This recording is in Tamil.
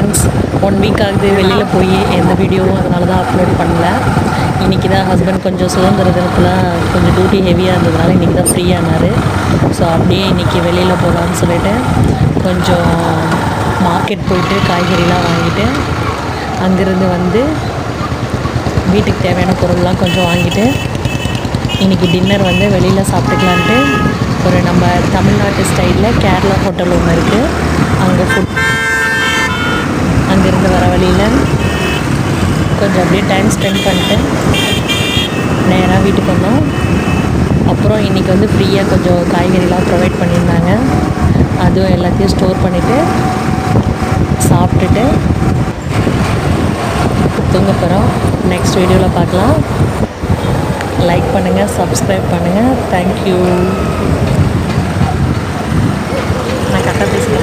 ஃப்ரெண்ட்ஸ், 1 வீக் ஆகுது வெளியில் போய் எந்த வீடியோவும் அதனால தான் அப்லோட் பண்ணல. இன்றைக்கி தான் ஹஸ்பண்ட் கொஞ்சம் சுதந்திர தினத்தில் கொஞ்சம் டியூட்டி ஹெவியாக இருந்ததுனால இன்றைக்கி தான் ஃப்ரீயானார். ஸோ அப்படியே இன்றைக்கி வெளியில் போகலான்னு சொல்லிட்டு கொஞ்சம் மார்க்கெட் போயிட்டு காய்கறிலாம் வாங்கிட்டு அங்கேருந்து வந்து வீட்டுக்கு தேவையான பொருள்லாம் கொஞ்சம் வாங்கிட்டு இன்றைக்கி டின்னர் வந்து வெளியில் சாப்பிட்டுக்கலான்ட்டு ஒரு நம்ம தமிழ்நாட்டு ஸ்டைலில் கேரளா ஹோட்டல் ஒன்று இருக்குது. அங்கே அங்கேருந்து வர வழியில் கொஞ்சம் அப்படியே டைம் ஸ்பெண்ட் பண்ணிட்டு நேராக வீட்டுக்கு வந்தோம். அப்புறம் இன்றைக்கி வந்து ஃப்ரீயாக கொஞ்சம் காய்கறிலாம் ப்ரொவைட் பண்ணியிருந்தாங்க. அதுவும் எல்லாத்தையும் ஸ்டோர் பண்ணிவிட்டு சாப்பிட்டுட்டு தூங்க போகிறோம். நெக்ஸ்ட் வீடியோவில் பார்க்கலாம். லைக் பண்ணுங்கள், சப்ஸ்கிரைப் பண்ணுங்கள். தேங்க்யூ. நான் கரெக்டாக பேசுகிறேன்.